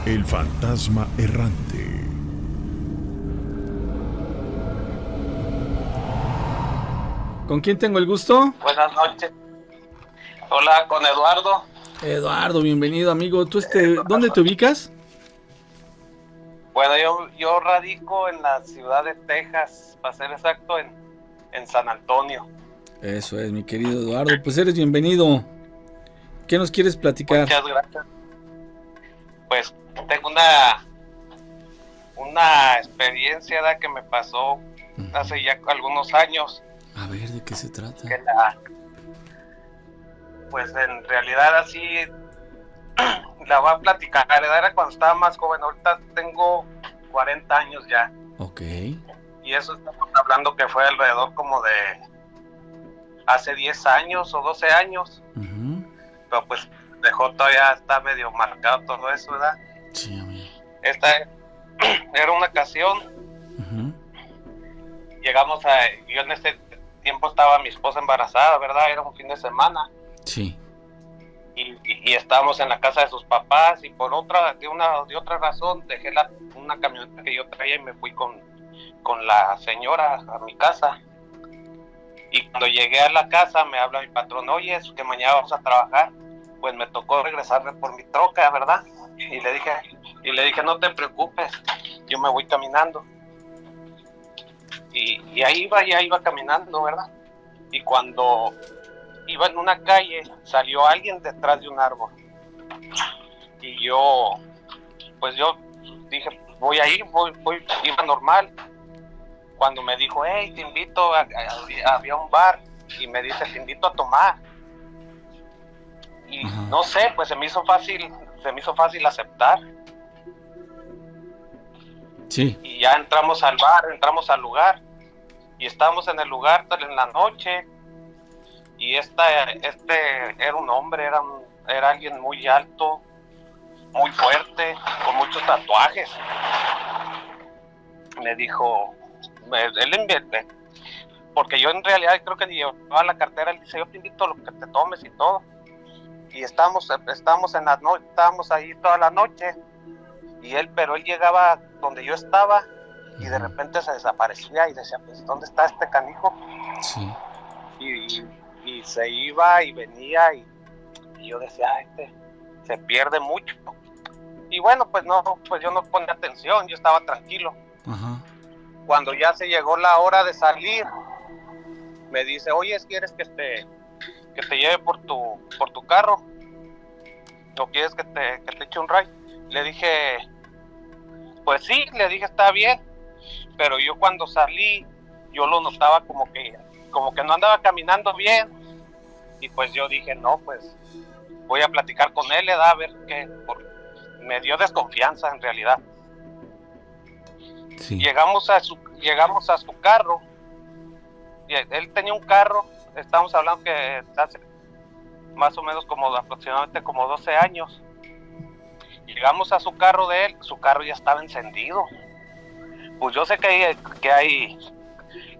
El fantasma errante. ¿Con quién tengo el gusto? Buenas noches. Hola, con Eduardo. Eduardo, bienvenido, amigo. ¿Dónde te ubicas? Bueno, yo radico en la ciudad de Texas, para ser exacto, en San Antonio. Eso es, mi querido Eduardo. Pues eres bienvenido. ¿Qué nos quieres platicar? Muchas gracias. Pues tengo una experiencia que me pasó hace ya algunos años. A ver, ¿de qué se trata? Pues en realidad así la voy a platicar. Era cuando estaba más joven, ahorita tengo 40 años ya. Ok. Y eso estamos hablando que fue alrededor como de hace 10 años o 12 años. Pero pues todavía está medio marcado todo eso, ¿verdad? Sí, amigo. Esta era una ocasión. Yo en este tiempo estaba mi esposa embarazada, ¿verdad? Era un fin de semana. Sí. Y estábamos en la casa de sus papás, y de otra razón dejé una camioneta que yo traía y me fui con la señora a mi casa. Y cuando llegué a la casa me habla mi patrón: oye, es que mañana vamos a trabajar. Pues me tocó regresarme por mi troca, ¿verdad? Y le dije, no te preocupes, yo me voy caminando. Y ahí iba caminando, ¿verdad? Y cuando iba en una calle, salió alguien detrás de un árbol. Y yo dije, voy a ir, iba normal. Cuando me dijo, hey, te invito, había un bar, y me dice, te invito a tomar. Y no sé, pues se me hizo fácil aceptar. Sí. Y ya entramos al bar, entramos al lugar, y estábamos en el lugar en la noche. Y este era un hombre, era alguien muy alto, muy fuerte, con muchos tatuajes. Me dijo, él invierte, porque yo en realidad creo que ni llevaba la cartera. Él dice, yo te invito a lo que te tomes y todo. Y estábamos ahí toda la noche, pero él llegaba donde yo estaba, y de repente se desaparecía y decía, pues, ¿dónde está este canijo? Sí. Y se iba y venía, y yo decía, se pierde mucho. Y bueno, pues yo no ponía atención, yo estaba tranquilo. Cuando ya se llegó la hora de salir, me dice, oye, ¿quieres que te lleve por tu carro? ¿O quieres que te eche un ride? Le dije, pues sí, está bien. Pero yo cuando salí, yo lo notaba como que no andaba caminando bien. Y pues yo dije, no, pues voy a platicar con él, a ver qué. Me dio desconfianza en realidad. Sí. Llegamos a su carro. Y él tenía un carro, estamos hablando que hace más o menos aproximadamente como 12 años. Llegamos a su carro de él, su carro ya estaba encendido. Pues yo sé que hay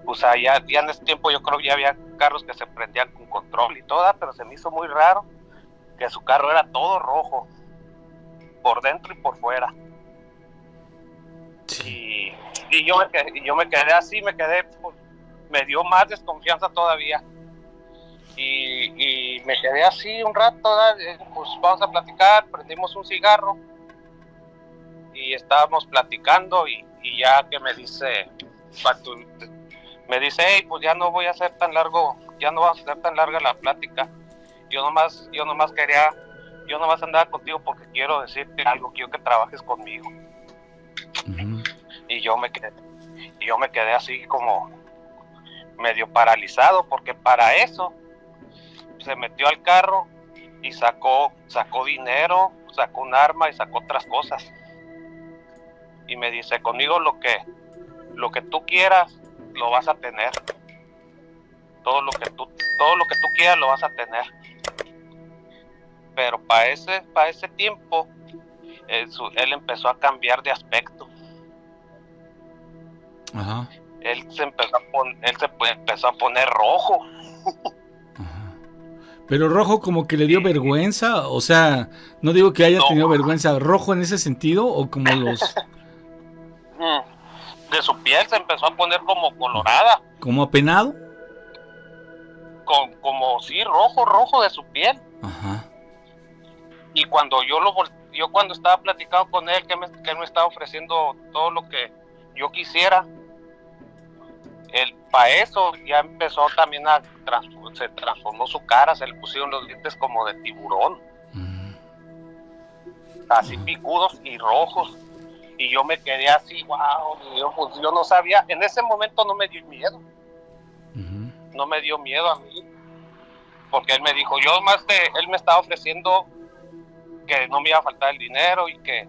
pues allá ya en ese tiempo yo creo que ya había carros que se prendían con control y todo, pero se me hizo muy raro que su carro era todo rojo, por dentro y por fuera. Sí. Y yo me quedé así, pues, me dio más desconfianza todavía. Y me quedé así un rato, pues vamos a platicar, prendimos un cigarro y estábamos platicando, y ya que me dice, hey, pues ya no voy a hacer tan largo, ya no va a ser tan larga la plática. Yo nomás andaba contigo porque quiero decirte algo, quiero que trabajes conmigo. Y yo me quedé así como medio paralizado, porque para eso se metió al carro y sacó dinero, sacó un arma y sacó otras cosas. Y me dice, conmigo lo que tú quieras lo vas a tener. Todo lo que tú quieras lo vas a tener. Pero para ese tiempo él empezó a cambiar de aspecto. Él se empezó a poner rojo. Pero rojo como que le dio vergüenza, o sea, no digo que haya tenido vergüenza, rojo en ese sentido o como los... De su piel se empezó a poner como colorada. ¿Como apenado? Como sí, rojo de su piel. Ajá. Y cuando yo cuando estaba platicando con él, que él me estaba ofreciendo todo lo que yo quisiera, él para eso ya empezó también se transformó su cara, se le pusieron los dientes como de tiburón, así picudos y rojos, y yo me quedé así, wow, yo no sabía, en ese momento no me dio miedo, no me dio miedo a mí, porque él me dijo, él me estaba ofreciendo que no me iba a faltar el dinero, y que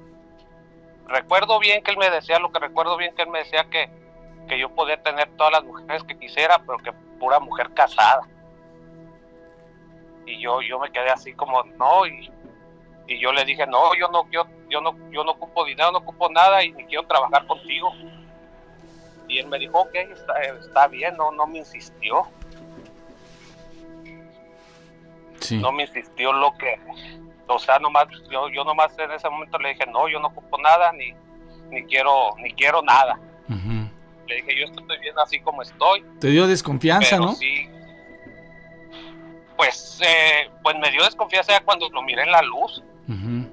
recuerdo bien que él me decía que yo podía tener todas las mujeres que quisiera, pero que pura mujer casada. Y yo me quedé así como, no, y yo le dije, no, yo no ocupo dinero, no ocupo nada, y ni quiero trabajar contigo. Y él me dijo, ok, está bien, no me insistió. Sí. No me insistió o sea, nomás, yo nomás en ese momento le dije, no, yo no ocupo nada, ni quiero nada. Uh-huh. Le dije, yo estoy bien así como estoy. Te dio desconfianza, pero ¿no? Sí, pues me dio desconfianza ya cuando lo miré en la luz. Uh-huh.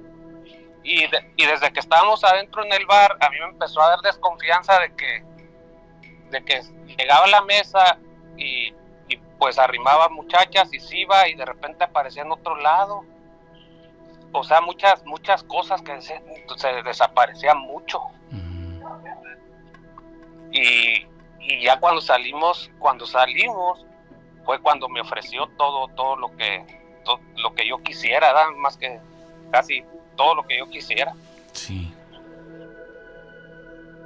Y desde que estábamos adentro en el bar, a mí me empezó a dar desconfianza de que llegaba a la mesa y pues arrimaba muchachas y se iba, y de repente aparecía en otro lado. O sea, muchas cosas que se desaparecían mucho. Y ya cuando salimos fue cuando me ofreció todo lo que yo quisiera, ¿verdad? Más que casi todo lo que yo quisiera. Sí.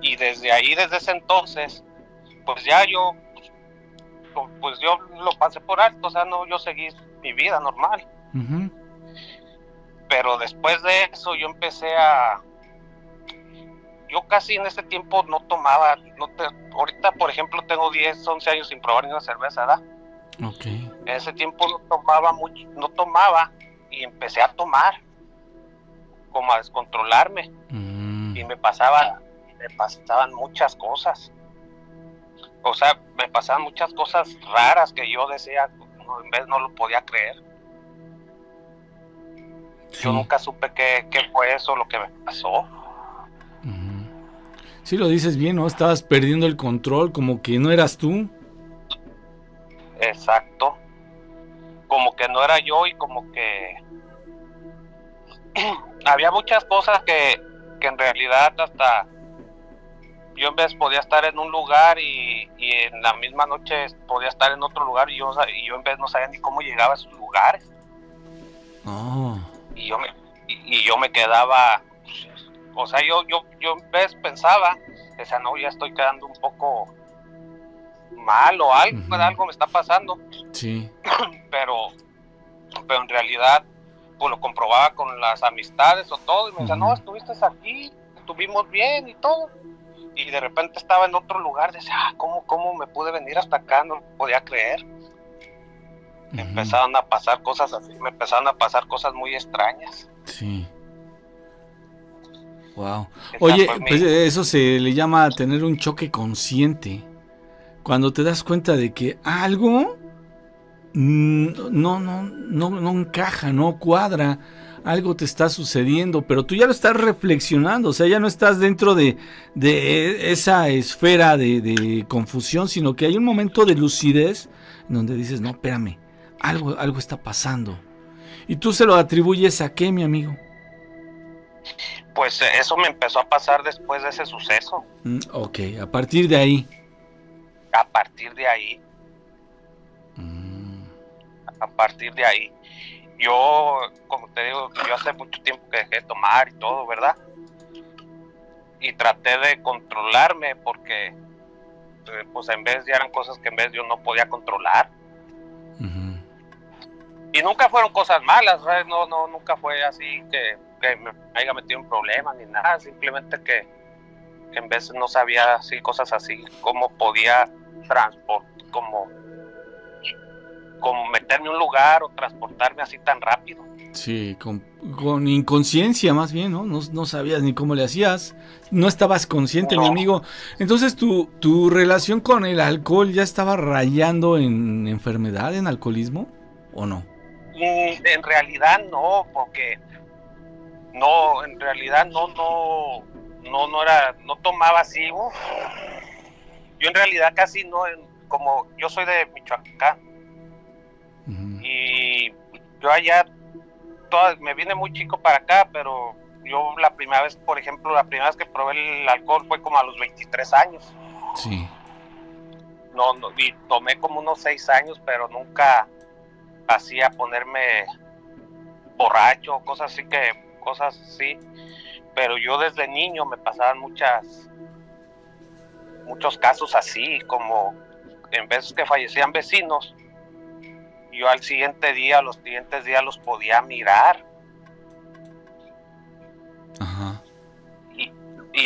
Y desde ese entonces, pues ya yo lo pasé por alto, o sea, no, yo seguí mi vida normal. Uh-huh. Pero después de eso yo casi en ese tiempo no tomaba, ahorita por ejemplo tengo 10, 11 años sin probar ni una cerveza, ¿verdad? Okay. En ese tiempo no tomaba, y empecé a tomar, como a descontrolarme, y me pasaban muchas cosas, o sea, me pasaban muchas cosas raras que yo decía, en vez no lo podía creer. Sí. Yo nunca supe qué fue eso lo que me pasó. Sí, lo dices bien, ¿no? Estabas perdiendo el control, como que no eras tú. Exacto. Como que no era yo, y como que había muchas cosas que en realidad hasta yo en vez podía estar en un lugar y en la misma noche podía estar en otro lugar, y yo en vez no sabía ni cómo llegaba a esos lugares. Oh. Y yo me quedaba, o sea, yo en vez pensaba, decía, no, ya estoy quedando un poco mal o algo, uh-huh. Algo me está pasando. Sí. pero en realidad pues lo comprobaba con las amistades o todo, y me decía, no, estuviste aquí, estuvimos bien y todo, y de repente estaba en otro lugar, decía, ¿cómo me pude venir hasta acá? No podía creer. Me empezaron a pasar cosas así, me empezaron a pasar cosas muy extrañas. Sí. Wow. Oye, pues eso se le llama tener un choque consciente. Cuando te das cuenta de que algo no encaja, no cuadra, algo te está sucediendo, pero tú ya lo estás reflexionando, o sea, ya no estás dentro de esa esfera de confusión, sino que hay un momento de lucidez en donde dices, no, espérame, algo está pasando. ¿Y tú se lo atribuyes a qué, mi amigo? Pues eso me empezó a pasar después de ese suceso. Ok, a partir de ahí. A partir de ahí. Yo, como te digo, yo hace mucho tiempo que dejé de tomar y todo, ¿verdad? Y traté de controlarme porque, pues en vez ya eran cosas que en vez yo no podía controlar. Uh-huh. Y nunca fueron cosas malas, ¿sabes? No, nunca fue así que me haya metido en problemas ni nada, simplemente que en vez no sabía así cosas así, cómo podía como meterme a un lugar o transportarme así tan rápido. Sí, con inconsciencia más bien, ¿no? No sabías ni cómo le hacías, no estabas consciente, mi amigo. Entonces, ¿tu relación con el alcohol ya estaba rayando en enfermedad, en alcoholismo, o no? En realidad no, porque no, en realidad no tomaba así. Yo en realidad casi no, como yo soy de Michoacán, y yo allá me vine muy chico para acá, pero yo la primera vez, por ejemplo, que probé el alcohol fue como a los 23 años. Sí. Y tomé como unos 6 años, pero nunca hacía ponerme borracho, cosas así, pero yo desde niño me pasaban muchos casos así, como en veces que fallecían vecinos, yo los siguientes días los podía mirar. Ajá. Y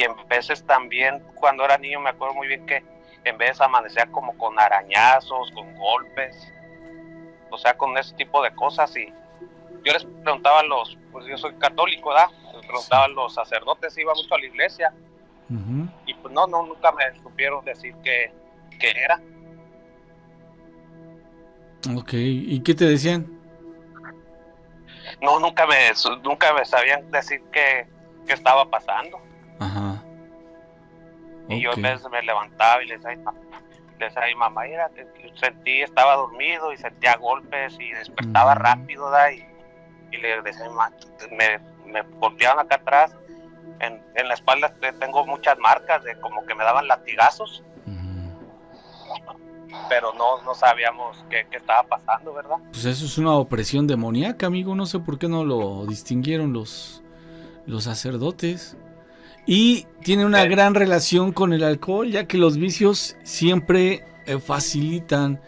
en veces también, cuando era niño, me acuerdo muy bien que en veces amanecía como con arañazos, con golpes, o sea, con ese tipo de cosas. Y yo les preguntaba pues yo soy católico, ¿verdad? Les preguntaba a los sacerdotes, iba mucho a la iglesia, y pues nunca me supieron decir qué era. Ok, ¿y qué te decían? No, nunca me sabían decir qué estaba pasando. Ajá. Y yo en vez me levantaba y les decía a mi mamá, mira, estaba dormido y sentía golpes y despertaba rápido, ¿verdad? Y le decía a mi mamá, me golpeaban acá atrás, en la espalda tengo muchas marcas de como que me daban latigazos. Pero no sabíamos qué estaba pasando, ¿verdad? Pues eso es una opresión demoníaca, amigo. No sé por qué no lo distinguieron los sacerdotes. Y tiene una gran relación con el alcohol, ya que los vicios siempre facilitan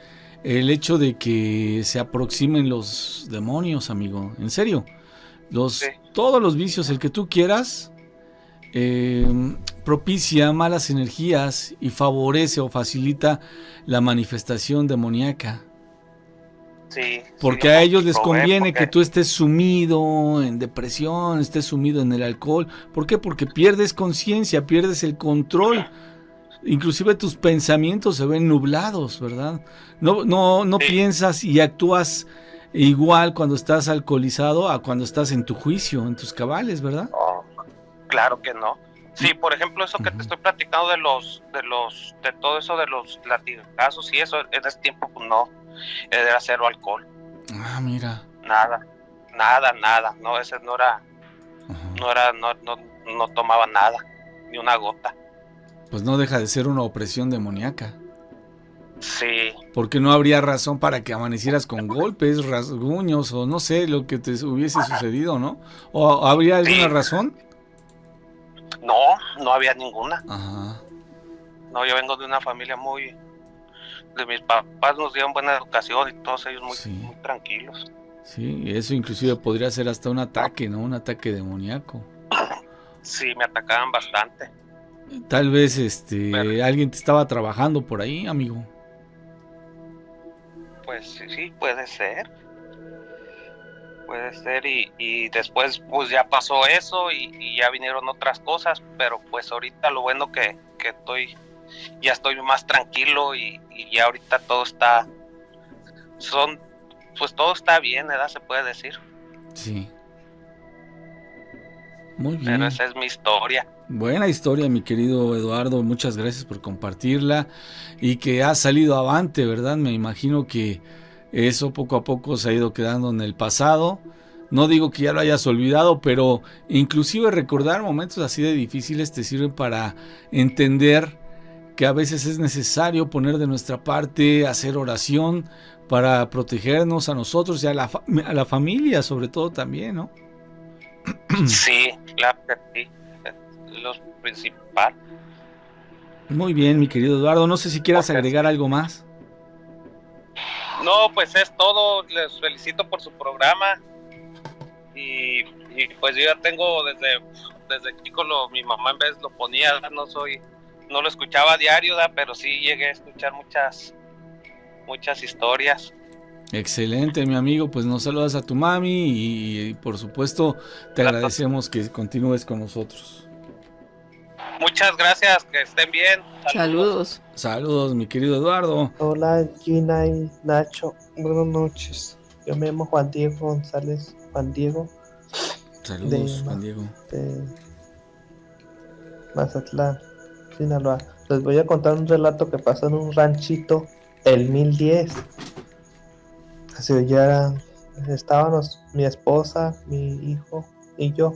el hecho de que se aproximen los demonios, amigo. En serio. Todos los vicios, el que tú quieras, propicia malas energías y favorece o facilita la manifestación demoníaca. Sí, porque a ellos les conviene que tú estés sumido en depresión, estés sumido en el alcohol. ¿Por qué? Porque pierdes conciencia, pierdes el control. Inclusive tus pensamientos se ven nublados, ¿verdad? No piensas y actúas igual cuando estás alcoholizado a cuando estás en tu juicio, en tus cabales, ¿verdad? Oh, claro que no. Sí, por ejemplo, eso que te estoy platicando de todo eso de los latigazos y eso, en ese tiempo pues no, era cero alcohol. Ah, mira. Nada. No, ese no tomaba nada, ni una gota. Pues no deja de ser una opresión demoníaca. Sí. Porque no habría razón para que amanecieras con golpes, rasguños o no sé, lo que te hubiese sucedido, ¿no? ¿O habría alguna razón? No había ninguna. Ajá. No, yo vengo de una familia de mis papás nos dieron buena educación y todos ellos muy tranquilos. Sí, eso inclusive podría ser hasta un ataque, ¿no? Un ataque demoníaco. Sí, me atacaban bastante. Tal vez alguien te estaba trabajando por ahí, amigo. Pues sí, puede ser. Y después pues ya pasó eso y ya vinieron otras cosas, pero pues ahorita lo bueno que ya estoy más tranquilo y ya ahorita todo está bien, ¿verdad? Se puede decir. Sí. Muy bien. Pero esa es mi historia. Buena historia, mi querido Eduardo, muchas gracias por compartirla y que ha salido avante, ¿verdad? Me imagino que eso poco a poco se ha ido quedando en el pasado. No digo que ya lo hayas olvidado, pero inclusive recordar momentos así de difíciles te sirven para entender que a veces es necesario poner de nuestra parte, hacer oración para protegernos a nosotros y a la familia sobre todo también, ¿no? Sí, claro que sí, es lo principal. Muy bien, mi querido Eduardo, no sé si quieras agregar algo más. No, pues es todo, les felicito por su programa y pues yo ya tengo desde chico mi mamá en vez lo ponía, no lo escuchaba a diario, pero sí llegué a escuchar muchas historias. Excelente, mi amigo, pues nos saludas a tu mami y por supuesto te agradecemos que continúes con nosotros. Muchas gracias, que estén bien. Saludos. Saludos, mi querido Eduardo. Hola Gina y Nacho, buenas noches. Yo me llamo Juan Diego González. Juan Diego. Saludos, Juan Diego. De Mazatlán, Sinaloa. Les voy a contar un relato que pasó en un ranchito el 1010. Así ya estábamos mi esposa, mi hijo y yo,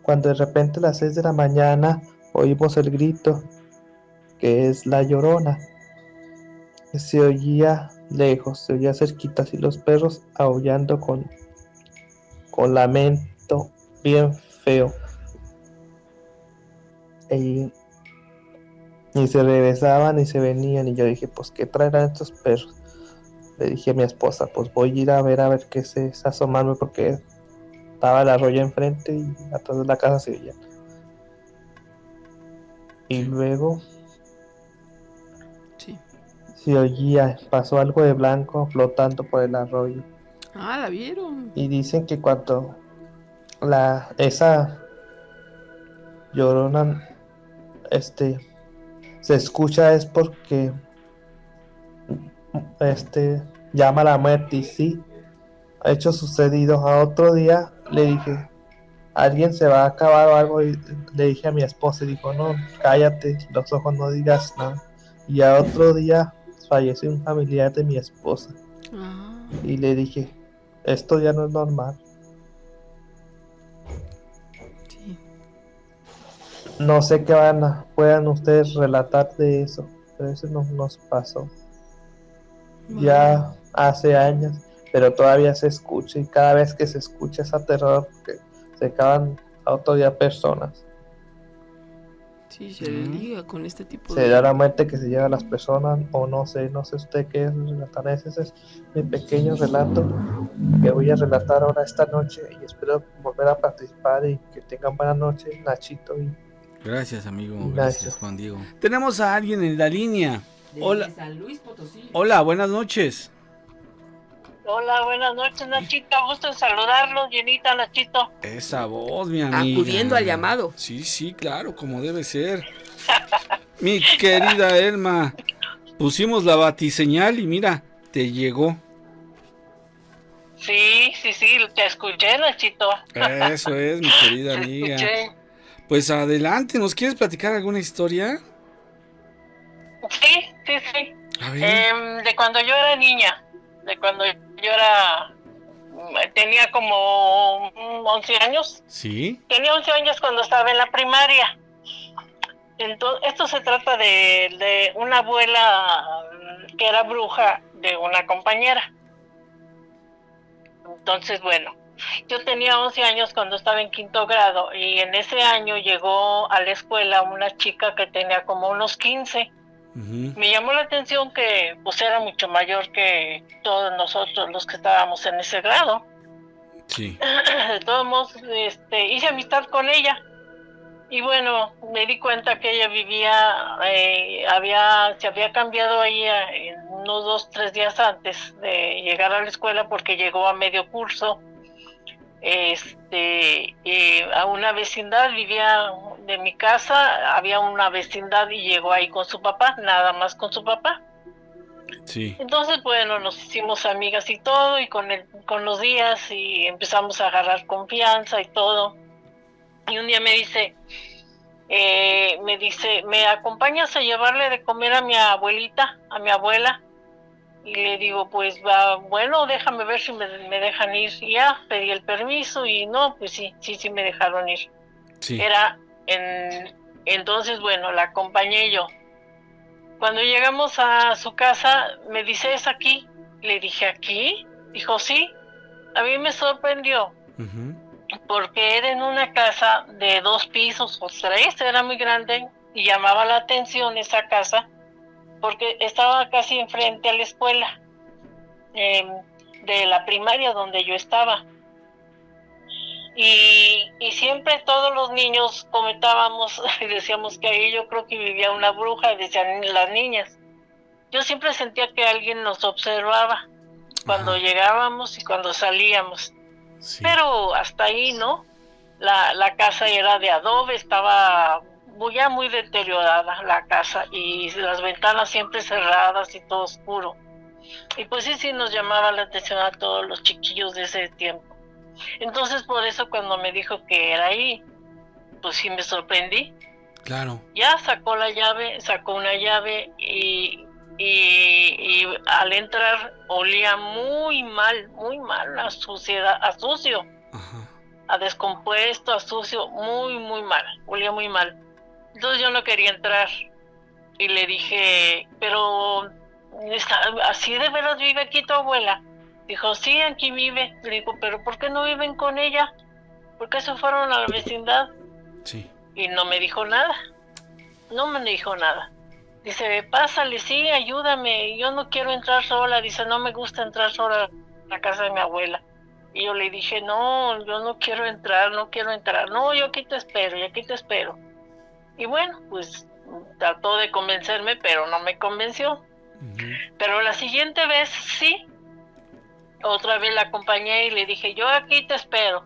cuando de repente a las 6 de la mañana oímos el grito, que es la Llorona. Se oía lejos, se oía cerquita, así los perros aullando con lamento bien feo. Y se regresaban y se venían, y yo dije, pues ¿qué traerán estos perros? Le dije a mi esposa, pues voy a ir a ver qué es asomarme, porque estaba el arroyo enfrente y atrás de la casa se oía. Y luego se oía, pasó algo de blanco flotando por el arroyo. Ah, ¿la vieron? Y dicen que cuando esa Llorona se escucha es porque llama a la muerte. Y sí, ha hecho sucedido. A otro día le dije, alguien se va a acabar o algo, y le dije a mi esposa, y dijo, no, cállate los ojos, no digas nada. Y a otro día falleció un familiar de mi esposa. Y le dije, esto ya no es normal. Sí. No sé qué puedan ustedes relatar de eso, pero eso nos pasó. Ya hace años, pero todavía se escucha, y cada vez que se escucha es aterrador, porque se acaban a otro día personas. Sí, se liga con este tipo Se da la muerte que se lleva a las personas, o no sé usted qué es relatar. Ese es mi pequeño relato que voy a relatar ahora esta noche, y espero volver a participar y que tengan buena noche, Nachito y gracias, amigo. Nacho. Gracias, Juan Diego. Tenemos a alguien en la línea. Hola. San Luis Potosí. Hola, buenas noches. Hola, buenas noches, Nachito. Gusto en saludarlos, llenita, Nachito. Esa voz, mi amiga. Acudiendo al llamado. Sí, claro, como debe ser. Mi querida Elma, pusimos la batiseñal y mira, te llegó. Sí, te escuché, Nachito. Eso es, mi querida amiga. Escuché. Pues adelante, ¿nos quieres platicar alguna historia? Sí. A ver. De cuando yo era niña, tenía como 11 años. Sí. Tenía 11 años cuando estaba en la primaria. Entonces, esto se trata de una abuela que era bruja de una compañera. Entonces, bueno, yo tenía 11 años cuando estaba en 5º grado, y en ese año llegó a la escuela una chica que tenía como unos 15. Me llamó la atención que pues era mucho mayor que todos nosotros los que estábamos en ese grado. Sí. De todos modos, hice amistad con ella, y bueno, me di cuenta que ella vivía, se había cambiado ahí unos 2-3 días antes de llegar a la escuela, porque llegó a medio curso. A una vecindad, vivía de mi casa, había una vecindad, y llegó ahí con su papá, nada más con su papá. Sí. Entonces, bueno, nos hicimos amigas y todo, y con los días y empezamos a agarrar confianza y todo. Y un día me dice, ¿me acompañas a llevarle de comer a mi abuelita, a mi abuela? Y le digo, pues bueno, déjame ver si me dejan ir. Y ya, pedí el permiso, y no, pues sí me dejaron ir. Sí. Entonces, bueno, la acompañé yo. Cuando llegamos a su casa, me dice, ¿es aquí? Le dije, ¿aquí? Dijo, sí. A mí me sorprendió, porque era en una casa de 2 pisos o 3, era muy grande, y llamaba la atención esa casa, porque estaba casi enfrente a la escuela de la primaria donde yo estaba. Y siempre todos los niños comentábamos y decíamos que ahí yo creo que vivía una bruja, y decían las niñas. Yo siempre sentía que alguien nos observaba. cuando llegábamos y cuando salíamos. Sí. Pero hasta ahí, ¿no? La casa era de adobe, estaba ya muy deteriorada la casa y las ventanas siempre cerradas y todo oscuro. Y pues sí nos llamaba la atención a todos los chiquillos de ese tiempo. Entonces por eso cuando me dijo que era ahí, pues sí me sorprendí. Claro. Ya sacó una llave y al entrar olía muy mal a suciedad, a sucio. Ajá. A descompuesto, a sucio, muy mal, olía muy mal. Entonces yo no quería entrar y le dije, pero ¿así de veras vive aquí tu abuela? Dijo, sí, aquí vive. Le digo, pero ¿por qué no viven con ella? ¿Por qué se fueron a la vecindad? Sí. Y no me dijo nada, Dice, pásale, sí, ayúdame, yo no quiero entrar sola. Dice, no me gusta entrar sola a la casa de mi abuela. Y yo le dije, no, yo no quiero entrar. No, yo aquí te espero. Y bueno, pues trató de convencerme, pero no me convenció. Uh-huh. Pero la siguiente vez sí, otra vez la acompañé y le dije, yo aquí te espero.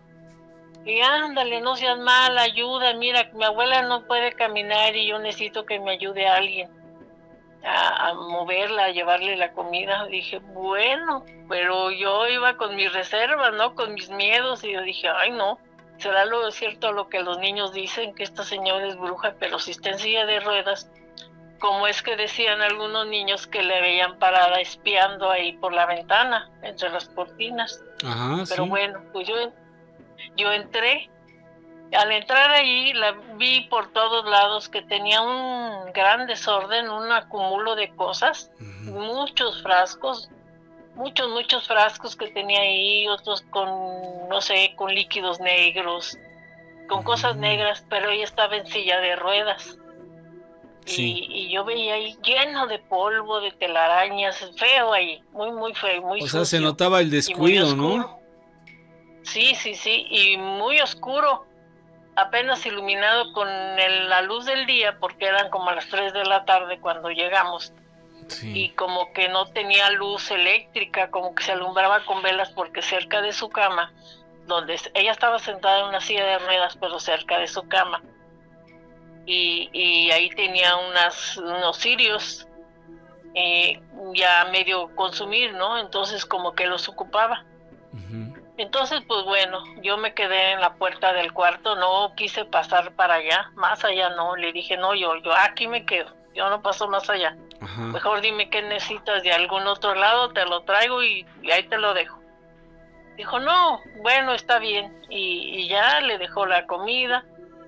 Y ándale, no seas mala, ayuda, mira, mi abuela no puede caminar y yo necesito que me ayude a alguien a moverla, a llevarle la comida. Dije, bueno, pero yo iba con mis reservas, ¿no? Con mis miedos, y yo dije, ay no, será lo cierto lo que los niños dicen, que esta señora es bruja, pero si está en silla de ruedas, como es que decían algunos niños que le veían parada espiando ahí por la ventana, entre las cortinas. Ajá, pero sí. Bueno, pues yo entré. Al entrar allí la vi por todos lados que tenía un gran desorden, un acumulo de cosas, uh-huh. Muchos frascos que tenía ahí, otros con, no sé, con líquidos negros, con uh-huh. Cosas negras, pero ella estaba en silla de ruedas. Sí. Y yo veía ahí lleno de polvo, de telarañas, feo ahí, muy feo, muy sucio. O sea, se notaba el descuido, ¿no? Sí, y muy oscuro. Apenas iluminado con la luz del día, porque eran como a las 3 de la tarde cuando llegamos. Sí. Y como que no tenía luz eléctrica, como que se alumbraba con velas, porque cerca de su cama, donde ella estaba sentada en una silla de ruedas, pero cerca de su cama, y ahí tenía unos cirios ya medio consumir, ¿no? Entonces como que los ocupaba. Uh-huh. Entonces, pues bueno, yo me quedé en la puerta del cuarto, no quise pasar para allá, más allá no, le dije, no, yo aquí me quedo, yo no paso más allá. Ajá. Mejor dime qué necesitas de algún otro lado, te lo traigo y ahí te lo dejo. Dijo, no, bueno, está bien, y ya le dejó la comida.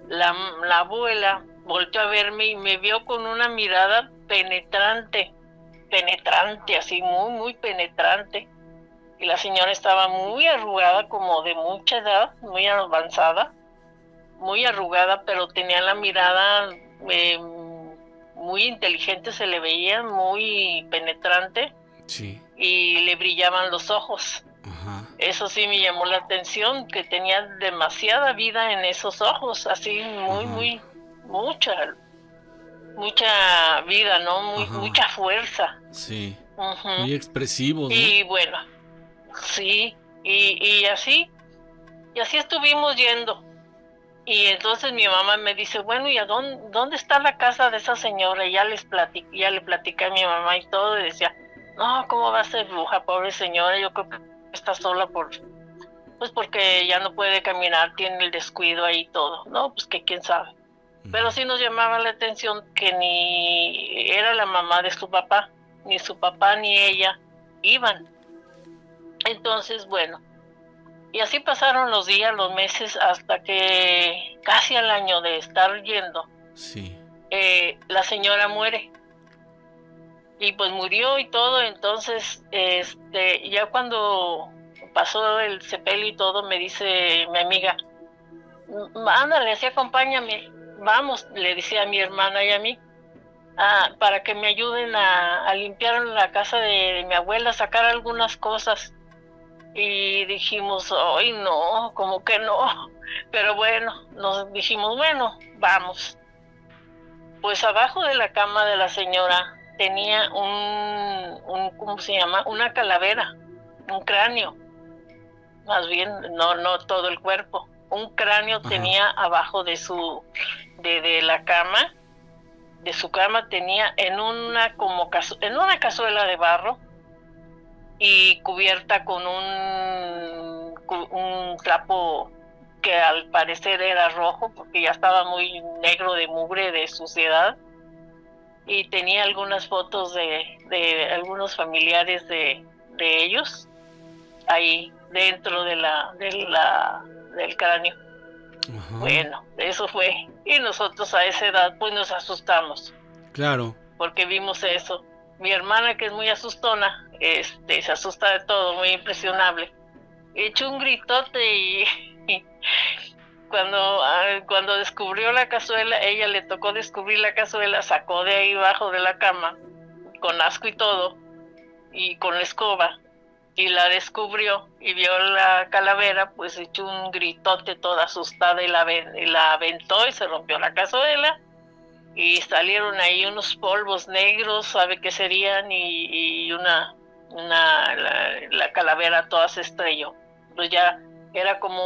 La abuela volteó a verme y me vio con una mirada penetrante, así muy penetrante. Y la señora estaba muy arrugada, como de mucha edad, muy avanzada, muy arrugada, pero tenía la mirada muy inteligente, se le veía muy penetrante. Sí. Y le brillaban los ojos. Ajá. Eso sí me llamó la atención, que tenía demasiada vida en esos ojos, así muy mucha vida, ¿no? Mucha fuerza. Sí. Uh-huh. Muy expresivos, ¿no? Y bueno, sí, y así estuvimos yendo. Y entonces mi mamá me dice, bueno, ¿y a dónde está la casa de esa señora? Y ya le platicé a mi mamá y todo, y decía, no, ¿cómo va a ser bruja, pobre señora? Yo creo que está sola porque ya no puede caminar, tiene el descuido ahí y todo, ¿no? Pues que quién sabe. Pero sí nos llamaba la atención que ni era la mamá de su papá, ni su papá ni ella iban. Entonces, bueno, y así pasaron los días, los meses, hasta que casi al año de estar yendo, sí. La señora muere. Y pues murió y todo. Entonces, ya cuando pasó el sepelio y todo, me dice mi amiga, ándale, así acompáñame, vamos, le decía a mi hermana y a mí, para que me ayuden a limpiar la casa de mi abuela, sacar algunas cosas. Y dijimos, ay no, como que no, pero bueno, nos dijimos, bueno, vamos. Pues abajo de la cama de la señora tenía ¿cómo se llama? Una calavera un cráneo, más bien, no todo el cuerpo. Un cráneo tenía abajo de la cama, de su cama tenía en una cazuela de barro y cubierta con un trapo que al parecer era rojo porque ya estaba muy negro de mugre, de suciedad, y tenía algunas fotos de algunos familiares de ellos ahí dentro del cráneo. Ajá. Bueno, eso fue. Y nosotros a esa edad pues nos asustamos. Claro. Porque vimos eso. Mi hermana, que es muy asustona, se asusta de todo, muy impresionable. Echó un gritote y cuando descubrió la cazuela, ella le tocó descubrir la cazuela, sacó de ahí abajo de la cama, con asco y todo, y con la escoba, y la descubrió y vio la calavera, pues echó un gritote toda asustada y la aventó y se rompió la cazuela y salieron ahí unos polvos negros, sabe qué serían, y la calavera toda se estrelló. Pues ya era como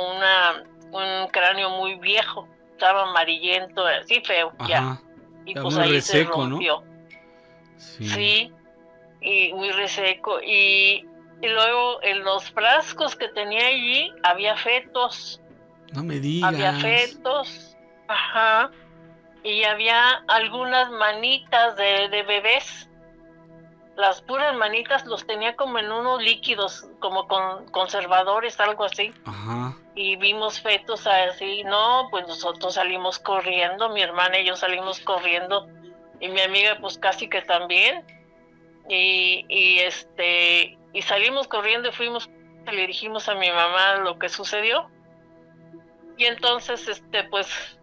un cráneo muy viejo, estaba amarillento, así feo. Ajá. Ya. Y ya pues muy ahí reseco, se rompió. ¿no? Sí. Sí, y muy reseco. Y luego en los frascos que tenía allí había fetos. No me digas. Había fetos, ajá, y había algunas manitas de bebés. Las puras manitas los tenía como en unos líquidos, como con conservadores, algo así. Ajá. Y vimos fetos así. No, pues nosotros salimos corriendo, mi hermana y yo salimos corriendo, y mi amiga pues casi que también. Y salimos corriendo y le dijimos a mi mamá lo que sucedió. Y entonces, pues,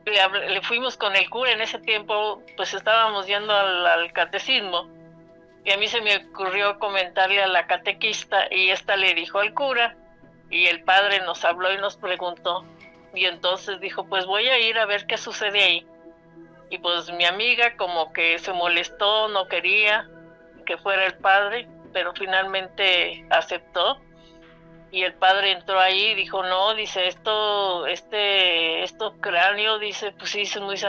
le fuimos con el cura. En ese tiempo, pues, estábamos yendo al catecismo. Y a mí se me ocurrió comentarle a la catequista, y esta le dijo al cura, y el padre nos habló y nos preguntó. Y entonces dijo, pues voy a ir a ver qué sucede ahí. Y pues mi amiga como que se molestó, no quería que fuera el padre, pero finalmente aceptó. Y el padre entró ahí y dijo, no, dice, esto cráneo, dice, pues sí, es muy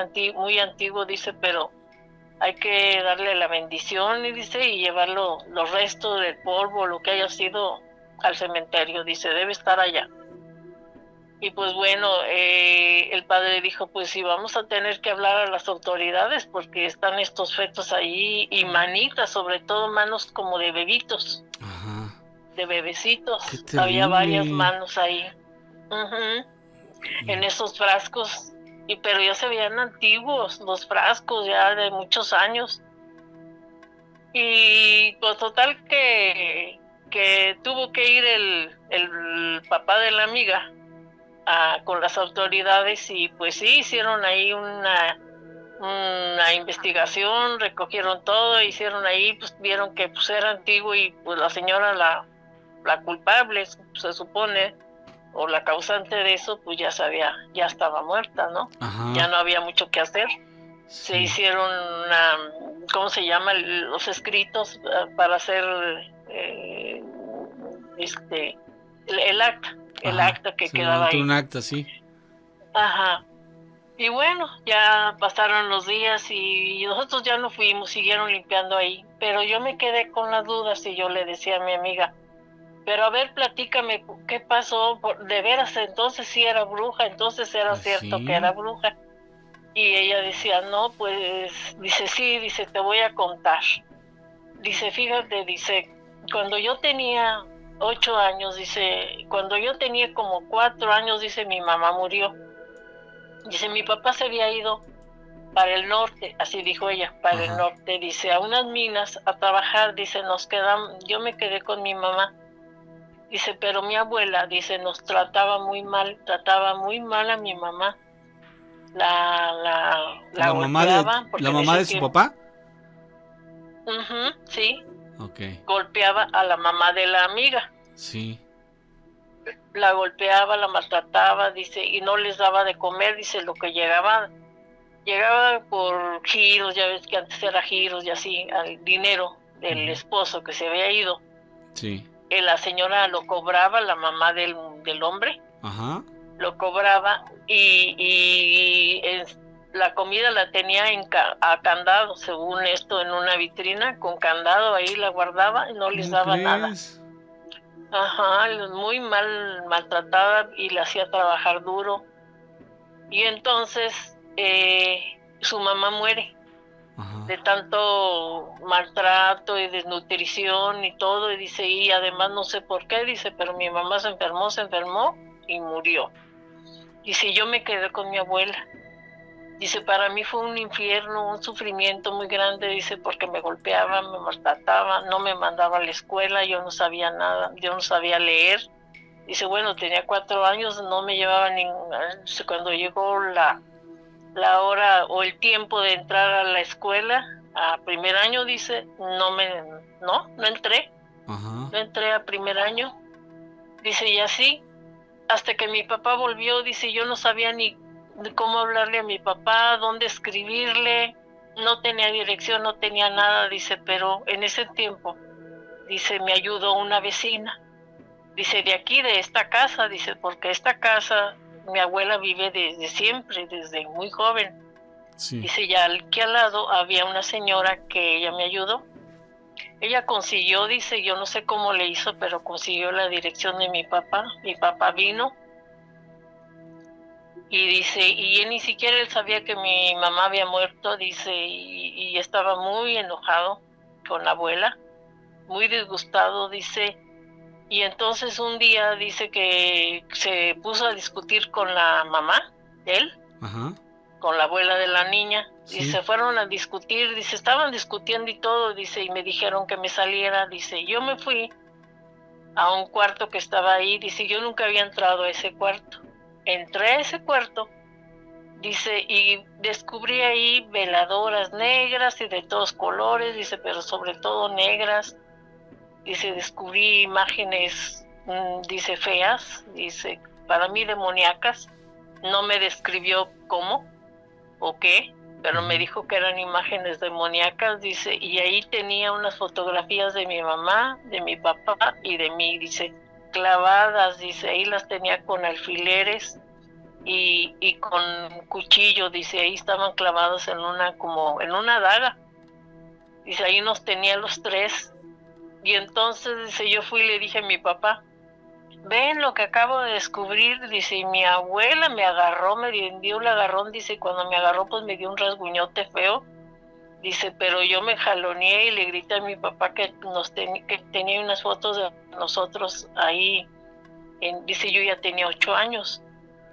antiguo, dice, pero hay que darle la bendición, y dice, y llevar los restos del polvo, lo que haya sido, al cementerio, dice, debe estar allá. Y pues bueno, el padre dijo, pues sí, vamos a tener que hablar a las autoridades porque están estos fetos ahí, y manitas, sobre todo manos como de bebitos. Ajá. De bebecitos, Qué había terrible. varias manos ahí, en esos frascos, pero ya se veían antiguos los frascos, ya de muchos años. Y pues total que tuvo que ir el papá de la amiga con las autoridades, y pues sí, hicieron ahí una investigación, recogieron todo, hicieron ahí, pues vieron que pues era antiguo, y pues la señora, la culpable, se supone, o la causante de eso, pues ya estaba muerta, ¿no? Ajá. Ya no había mucho que hacer. Sí. Se hicieron ¿cómo se llama? Los escritos para hacer el acta, Ajá. acta que Se quedaba levantó ahí. un acta, sí. Ajá. Y bueno, ya pasaron los días y nosotros ya no fuimos, siguieron limpiando ahí, pero yo me quedé con las dudas y yo le decía a mi amiga, pero a ver, platícame, ¿qué pasó? ¿De veras entonces sí era bruja? ¿Entonces era cierto sí. que era bruja? Y ella decía, no, pues, dice, sí, dice, te voy a contar. Dice, fíjate, dice, cuando yo tenía 8 años, dice, cuando yo tenía como 4 años, dice, mi mamá murió. Dice, mi papá se había ido para el norte, así dijo ella, para Ajá. el norte, dice, a unas minas a trabajar, dice, yo me quedé con mi mamá. Dice, pero mi abuela, dice, nos trataba muy mal a mi mamá. La golpeaba. ¿La mamá de su papá? Sí. Ok. Golpeaba a la mamá de la amiga. Sí. La golpeaba, la maltrataba, dice, y no les daba de comer, dice, lo que llegaba por giros, ya ves que antes era giros y así, al dinero del esposo que se había ido. Sí. La señora lo cobraba, la mamá del hombre, Ajá. lo cobraba y la comida la tenía a candado, según esto, en una vitrina con candado, ahí la guardaba y no les daba nada. Ajá, muy maltratada y la hacía trabajar duro. Y entonces su mamá muere. Ajá. De tanto maltrato y desnutrición y todo, y dice, y además no sé por qué, dice, pero mi mamá se enfermó y murió. Dice, yo me quedé con mi abuela. Dice, para mí fue un infierno, un sufrimiento muy grande, dice, porque me golpeaba, me maltrataba, no me mandaba a la escuela, yo no sabía nada, yo no sabía leer. Dice, bueno, tenía 4 años, no me llevaba cuando llegó la hora o el tiempo de entrar a la escuela, a primer año, dice, no entré. Ajá. No entré a primer año. Dice, y así, hasta que mi papá volvió, dice, yo no sabía ni cómo hablarle a mi papá, dónde escribirle, no tenía dirección, no tenía nada, dice, pero en ese tiempo, dice, me ayudó una vecina. Dice, de aquí, de esta casa, dice, porque esta casa, mi abuela vive desde siempre, desde muy joven. Sí. Dice, ya aquí al lado había una señora que ella me ayudó. Ella consiguió, dice, yo no sé cómo le hizo, pero consiguió la dirección de mi papá. Mi papá vino y dice, y él ni siquiera él sabía que mi mamá había muerto, dice, y estaba muy enojado con la abuela, muy disgustado, dice. Y entonces un día dice que se puso a discutir con la mamá de él, ajá, con la abuela de la niña, sí. Y se fueron a discutir, dice, estaban discutiendo y todo, dice, y me dijeron que me saliera, dice, yo me fui a un cuarto que estaba ahí, dice, yo nunca había entrado a ese cuarto. Entré a ese cuarto, dice, y descubrí ahí veladoras negras y de todos colores, dice, pero sobre todo negras. Dice, descubrí imágenes, dice, feas, dice, para mí demoníacas. No me describió cómo o qué, pero me dijo que eran imágenes demoníacas, dice, y ahí tenía unas fotografías de mi mamá, de mi papá y de mí, dice, clavadas, dice, ahí las tenía con alfileres y con cuchillo, dice, ahí estaban clavados como en una daga. Dice, ahí nos tenía los tres. Y entonces, dice, yo fui y le dije a mi papá, ven lo que acabo de descubrir, dice, y mi abuela me agarró, me dio un agarrón, dice, y cuando me agarró, pues me dio un rasguñote feo, dice, pero yo me jaloneé y le grité a mi papá que tenía unas fotos de nosotros ahí, dice, yo ya tenía 8 años,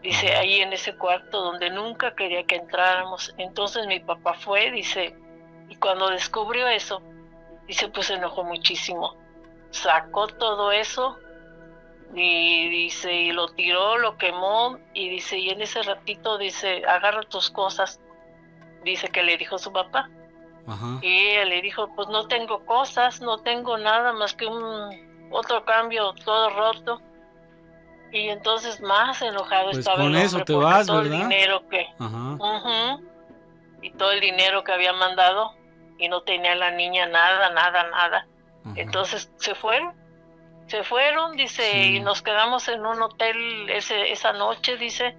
dice, ahí en ese cuarto donde nunca quería que entráramos. Entonces mi papá fue, dice, y cuando descubrió eso, dice, pues se enojó muchísimo. Sacó todo eso y dice, y lo tiró, lo quemó, y dice, y en ese ratito dice, agarra tus cosas, dice que le dijo su papá. Ajá. Y ella le dijo, pues no tengo cosas, no tengo nada más que otro cambio todo roto. Y entonces más enojado pues estaba el hombre, eso te vas, todo ¿verdad? El dinero que, y todo el dinero que había mandado, y no tenía la niña nada. Ajá. Entonces se fueron, dice, sí. Y nos quedamos en un hotel esa noche, dice.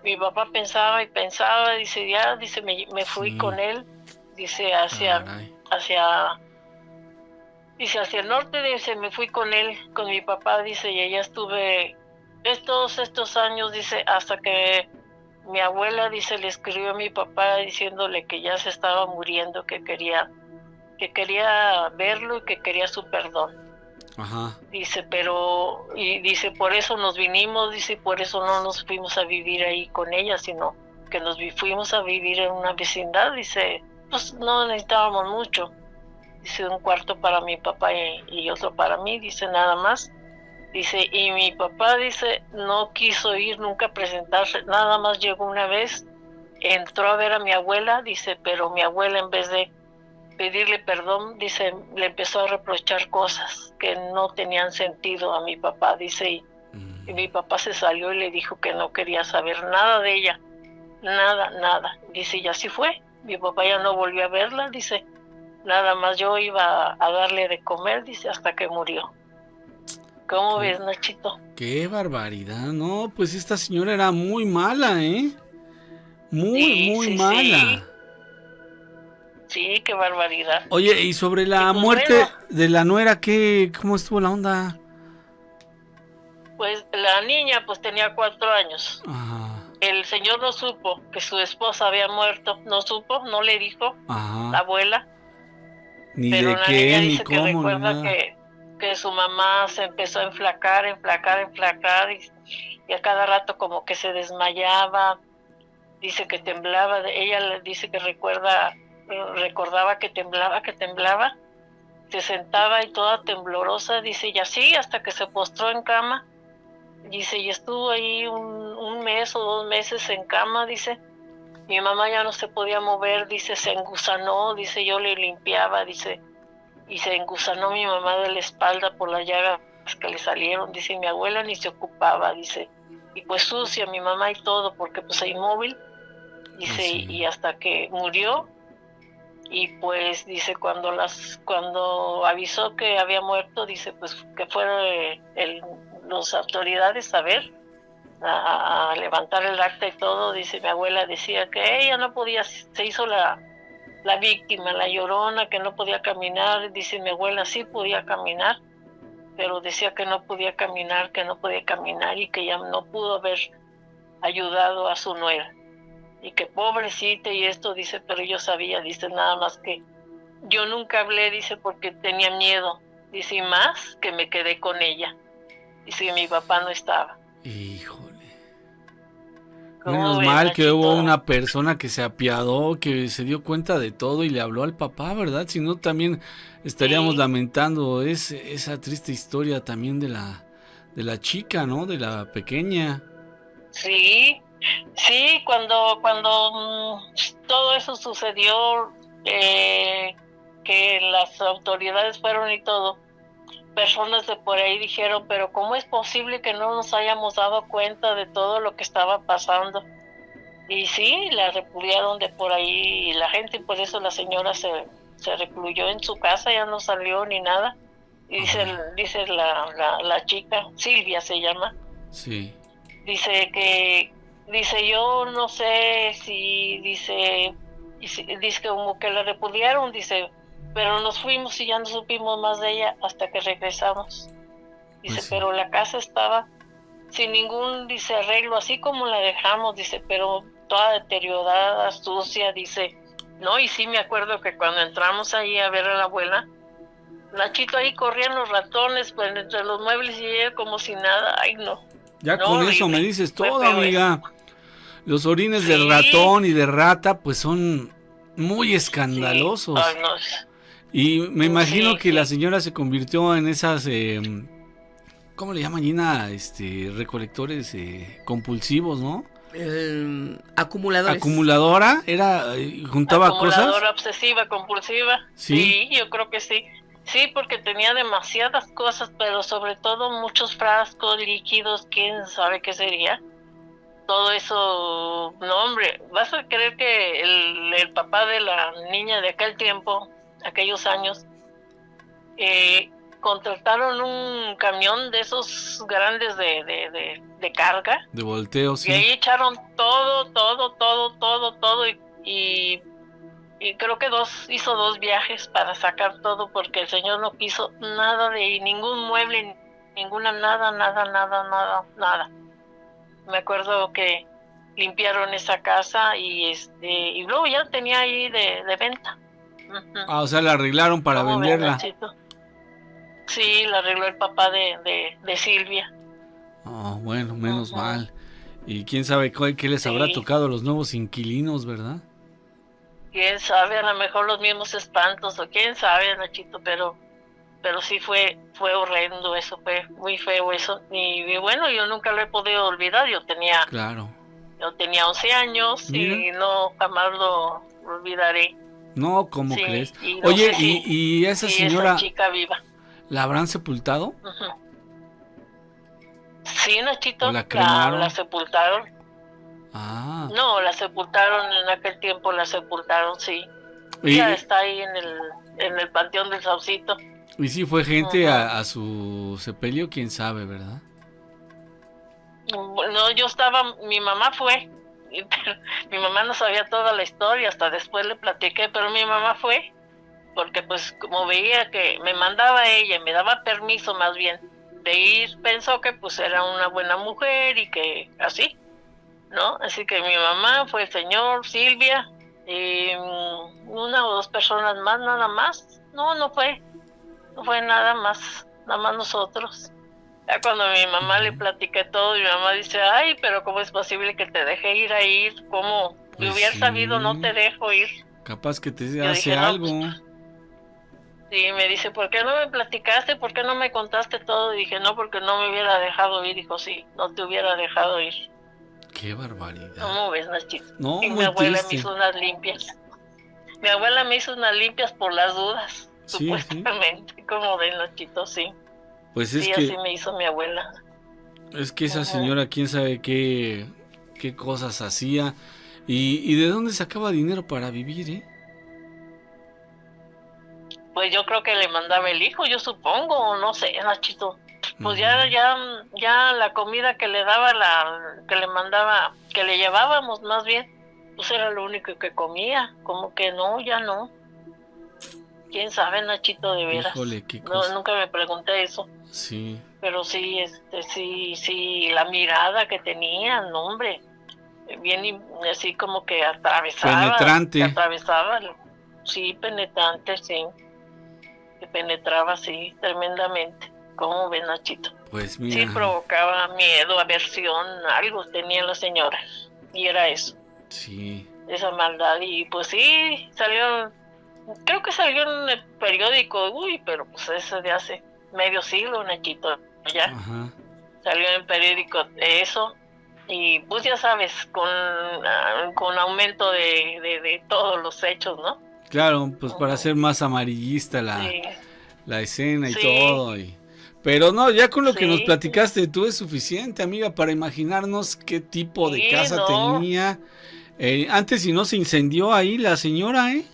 Mi papá pensaba, dice, ya, dice, me fui con él, dice, hacia el norte, dice, me fui con él, con mi papá, dice, y allá estuve estos años, dice, hasta que mi abuela, dice, le escribió a mi papá diciéndole que ya se estaba muriendo, que quería verlo y que quería su perdón. Ajá. Dice, dice, por eso nos vinimos, dice, por eso no nos fuimos a vivir ahí con ella, sino que nos fuimos a vivir en una vecindad, dice, pues no necesitábamos mucho, dice, un cuarto para mi papá y otro para mí, dice, nada más. Dice, y mi papá, dice, no quiso ir nunca a presentarse, nada más llegó una vez, entró a ver a mi abuela, dice, pero mi abuela en vez de pedirle perdón, dice, le empezó a reprochar cosas que no tenían sentido a mi papá, dice, y mi papá se salió y le dijo que no quería saber nada de ella, nada, dice, y así fue, mi papá ya no volvió a verla, dice, nada más yo iba a darle de comer, dice, hasta que murió. ¿Cómo ves, Nachito? Qué barbaridad. No, pues esta señora era muy mala, ¿eh? Muy, Sí, muy sí, mala. Sí, qué barbaridad. Oye, y sobre la Y pues muerte bueno, de la nuera, ¿cómo estuvo la onda? pues la niña pues tenía 4 años. Ajá, El señor no supo que su esposa había muerto, no supo, no le dijo la ajá. abuela, Ni pero de la qué, niña ni dice que cómo, ni recuerda nada. que su mamá se empezó a enflacar y a cada rato como que se desmayaba, dice que temblaba, ella le dice que recordaba que temblaba, se sentaba y toda temblorosa, dice, y así hasta que se postró en cama, dice, y estuvo ahí un mes o 2 meses en cama, dice, mi mamá ya no se podía mover, dice, se engusanó, dice, yo le limpiaba, dice, y se engusanó mi mamá de la espalda por las llagas que le salieron, dice, mi abuela ni se ocupaba, dice, y pues sucia mi mamá y todo, porque pues inmóvil, dice, Sí. y hasta que murió, y pues dice, cuando avisó que había muerto, dice, pues que fueron las autoridades a ver, a levantar el acta y todo, dice, mi abuela decía que ella no podía, se hizo la víctima, la llorona, que no podía caminar, dice mi abuela sí podía caminar, pero decía que no podía caminar y que ya no pudo haber ayudado a su nuera, y que pobrecita y esto, dice, pero yo sabía, dice, nada más que yo nunca hablé, dice, porque tenía miedo, dice, y más que me quedé con ella, dice que mi papá no estaba. Híjole. ¿Cómo Menos ves, mal que Nachito? hubo una persona que se apiadó, que se dio cuenta de todo y le habló al papá, ¿verdad? Si no, también estaríamos Sí. lamentando esa triste historia también de la chica, ¿no? De la pequeña. Sí, cuando todo eso sucedió, que las autoridades fueron y todo, personas de por ahí dijeron, pero ¿cómo es posible que no nos hayamos dado cuenta de todo lo que estaba pasando? Y sí, la repudiaron de por ahí y la gente, por eso la señora se recluyó en su casa, ya no salió ni nada. Y dice la chica, Silvia se llama, Sí. dice yo no sé si dice que como que la repudiaron, dice, pero nos fuimos y ya no supimos más de ella hasta que regresamos, dice, Pues sí. pero la casa estaba sin ningún, dice, arreglo, así como la dejamos, dice, pero toda deteriorada, sucia, dice, no, y sí me acuerdo que cuando entramos ahí a ver a la abuela, Nachito, ahí corrían los ratones pues entre los muebles y ella como si nada, ay no. Ya No, con horrible. eso me dices Fue todo, feo amiga. Los orines de Sí. ratón y de rata, pues son muy escandalosos. Sí. Ay, no. Y me imagino Sí, que sí. la señora se convirtió en esas, ¿cómo le llaman, Gina? Recolectores compulsivos, ¿no? Acumuladores. Acumuladora, juntaba Acumuladora cosas. obsesiva, compulsiva. Sí. Sí, yo creo que sí. Sí, porque tenía demasiadas cosas, pero sobre todo muchos frascos, líquidos, quién sabe qué sería. Todo eso, no hombre, vas a creer que el papá de la niña de aquel tiempo, aquellos años, contrataron un camión de esos grandes de carga. De volteo, sí. Y ahí echaron todo, y creo que hizo 2 viajes para sacar todo, porque el señor no quiso nada de ningún mueble, ninguna, nada. Me acuerdo que limpiaron esa casa y luego ya tenía ahí de venta. O sea, la arreglaron para ¿Cómo ves, venderla. Nachito? Sí, la arregló el papá de Silvia. Bueno, menos mal. Y quién sabe qué les habrá tocado a los nuevos inquilinos, ¿verdad? Quién sabe, a lo mejor los mismos espantos, o quién sabe, Nachito, pero sí fue horrendo eso, fue muy feo eso. Y bueno, yo nunca lo he podido olvidar, yo tenía 11 años. Mira. Y no jamás lo olvidaré. No, ¿cómo crees? No Oye, y esa señora, esa chica viva, ¿la habrán sepultado? Sí, Nachito, ¿O la cremaron? La sepultaron. No, la sepultaron en aquel tiempo, sí. Ya está ahí en el Panteón del Saucito. Y si fue gente a su sepelio, quién sabe, ¿verdad? No, yo estaba, mi mamá fue, pero mi mamá no sabía toda la historia, hasta después le platiqué, pero mi mamá fue, porque pues como veía que me mandaba ella, me daba permiso más bien de ir, pensó que pues era una buena mujer y que así, ¿no? Así que mi mamá fue el señor, Silvia, y una o dos personas más, nada más, no fue nada más nosotros. Ya cuando mi mamá le platiqué todo, mi mamá dice, ay, pero ¿cómo es posible que te deje ir a ir? ¿Cómo? Pues Si hubiera sabido, no te dejo ir. Capaz que te Yo hace dije, no, algo. Sí, me dice, ¿por qué no me platicaste? ¿Por qué no me contaste todo? Y dije, no, porque no me hubiera dejado ir. Dijo, sí, no te hubiera dejado ir. Qué barbaridad. ¿Cómo ves, Nachito? No, y muy mi abuela triste. me hizo unas limpias. Mi abuela me hizo unas limpias por las dudas, Sí, supuestamente. sí. Como ves, Nachito, sí. Pues es Sí, que así me hizo mi abuela. es que esa señora, quién sabe qué cosas hacía y de dónde sacaba dinero para vivir, ¿eh? Pues yo creo que le mandaba el hijo, yo supongo, o no sé, Nachito. Pues ya la comida que le daba, que le mandaba, que le llevábamos más bien, pues era lo único que comía. Como que no, ya no. ¿Quién sabe, Nachito, de veras? Híjole, qué No, cosa. nunca me pregunté eso. Sí. Pero sí, sí, la mirada que tenía, no, hombre, bien así como que Penetrante. que atravesaba, sí, penetrante, sí, que penetraba, sí, tremendamente. ¿Cómo ves, Nachito? Pues Sí, mira. provocaba miedo, aversión, algo tenía la señora, y era eso, Sí. esa maldad, y pues sí, creo que salió en el periódico, pero pues eso de hace medio siglo, Nachito, ya. Ajá. Salió en el periódico eso, y pues ya sabes, con aumento de todos los hechos, ¿no? Claro, pues para hacer más amarillista Sí, la escena y Sí. todo. Pero no, ya con lo que nos Sí. platicaste tú es suficiente, amiga, para imaginarnos qué tipo de Sí, casa no. tenía. Antes si no se incendió ahí la señora, ¿eh?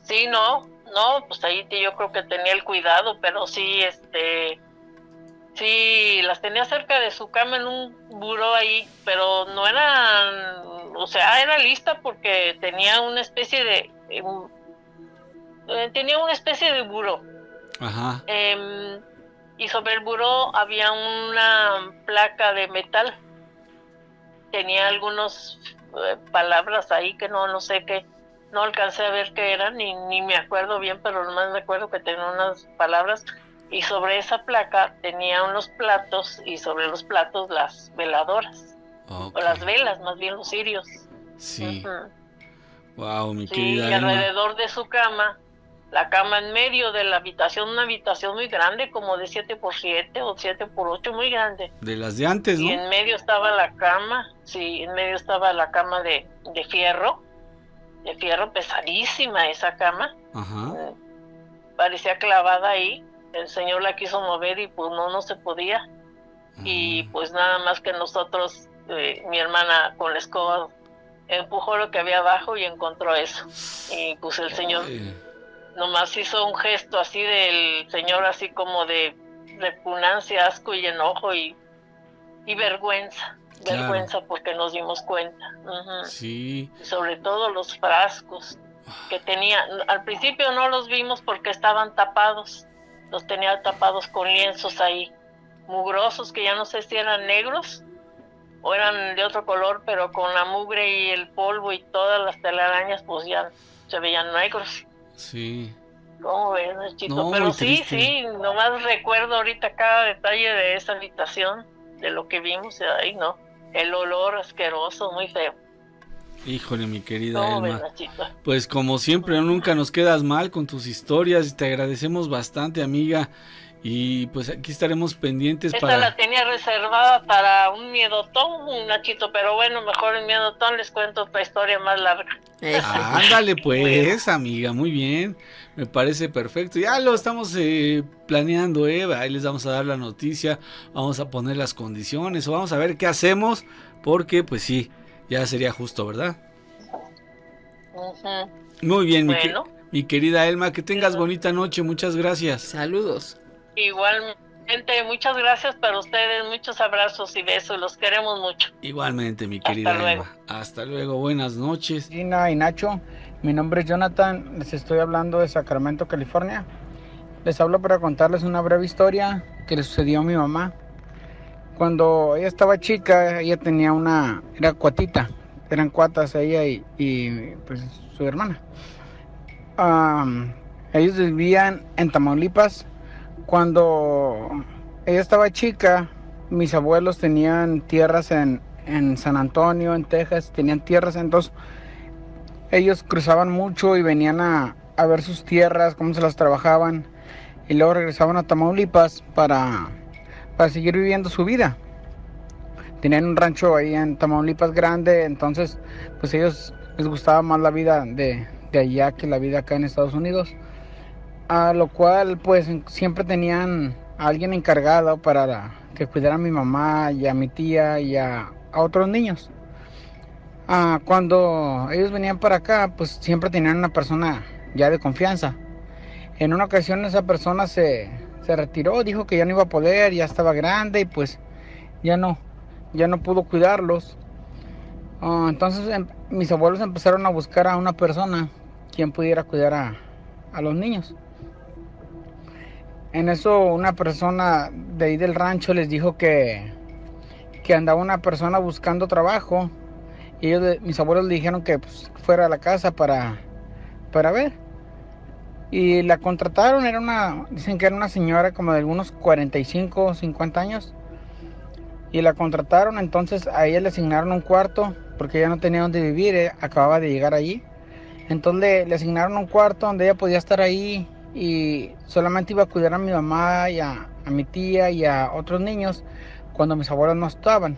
Sí, no, pues ahí yo creo que tenía el cuidado, pero sí, sí, las tenía cerca de su cama en un buró ahí, pero no eran, o sea, era lista porque tenía una especie de buró. Ajá. Y sobre el buró había una placa de metal. Tenía algunas palabras ahí que no sé qué, no alcancé a ver qué eran, ni me acuerdo bien, pero nomás me acuerdo que tenía unas palabras, y sobre esa placa tenía unos platos, y sobre los platos las veladoras, o las velas, más bien los cirios. Sí. Ujú. Wow, mi Sí, querida y Elma. alrededor de su cama, la cama en medio de la habitación, una habitación muy grande, como de 7x7 o 7x8, muy grande. De las de antes, ¿no? Y en medio estaba la cama, sí, en medio estaba la cama de fierro pesadísima esa cama. Ajá. Parecía clavada ahí, el señor la quiso mover y pues no se podía. Y pues nada más que nosotros, mi hermana con la escoba empujó lo que había abajo y encontró eso. Y pues el señor nomás hizo un gesto así del señor, así como de repugnancia, asco y enojo y vergüenza. Claro. Vergüenza porque nos dimos cuenta. Sí. Y sobre todo los frascos que tenía. Al principio no los vimos porque estaban tapados. Los tenía tapados con lienzos ahí, mugrosos, que ya no sé si eran negros o eran de otro color, pero con la mugre y el polvo y todas las telarañas pues ya se veían negros. Sí. ¿Cómo ves, Nachito? No, pero muy sí, triste. sí, nomás recuerdo ahorita cada detalle de esa habitación, de lo que vimos, ahí no, el olor asqueroso, muy feo. Híjole, mi querida ¿Cómo ves, Elma. Nachito? Pues como siempre, nunca nos quedas mal con tus historias y te agradecemos bastante, amiga. Y pues aquí estaremos pendientes Esta para... la tenía reservada para un miedotón, Nachito, pero bueno, mejor en miedotón les cuento otra historia más larga. Ándale pues, amiga, muy bien, me parece perfecto. Ya lo estamos planeando, ahí les vamos a dar la noticia, vamos a poner las condiciones o vamos a ver qué hacemos, porque pues sí, ya sería justo, ¿verdad? Ujú. Muy bien, Bueno. Mi querida Elma, que tengas bonita noche, muchas gracias. Saludos. Igualmente, muchas gracias para ustedes, muchos abrazos y besos, los queremos mucho. Igualmente, mi querida Hasta luego. Elma. Hasta luego, buenas noches. Gina y Nacho, mi nombre es Jonathan, les estoy hablando de Sacramento, California. Les hablo para contarles una breve historia que le sucedió a mi mamá. Cuando ella estaba chica, ella tenía era cuatita, eran cuatas ella y pues su hermana. Ellos vivían en Tamaulipas. Cuando ella estaba chica, mis abuelos tenían tierras en San Antonio, en Texas, tenían tierras, entonces ellos cruzaban mucho y venían a ver sus tierras, cómo se las trabajaban, y luego regresaban a Tamaulipas para seguir viviendo su vida. Tenían un rancho ahí en Tamaulipas grande, entonces pues ellos les gustaba más la vida de allá que la vida acá en Estados Unidos. A lo cual pues siempre tenían a alguien encargado para que cuidara a mi mamá y a mi tía y a otros niños. Cuando ellos venían para acá, pues siempre tenían una persona ya de confianza. En una ocasión esa persona se retiró, dijo que ya no iba a poder, ya estaba grande y pues ya no pudo cuidarlos. Entonces mis abuelos empezaron a buscar a una persona quien pudiera cuidar a los niños. En eso una persona de ahí del rancho les dijo que andaba una persona buscando trabajo, y mis abuelos le dijeron que pues, fuera a la casa para ver. Y la contrataron, dicen que era una señora como de algunos 45 o 50 años. Y la contrataron, entonces a ella le asignaron un cuarto, porque ella no tenía donde vivir, acababa de llegar allí. Entonces le asignaron un cuarto donde ella podía estar ahí y solamente iba a cuidar a mi mamá y a mi tía y a otros niños cuando mis abuelos no estaban.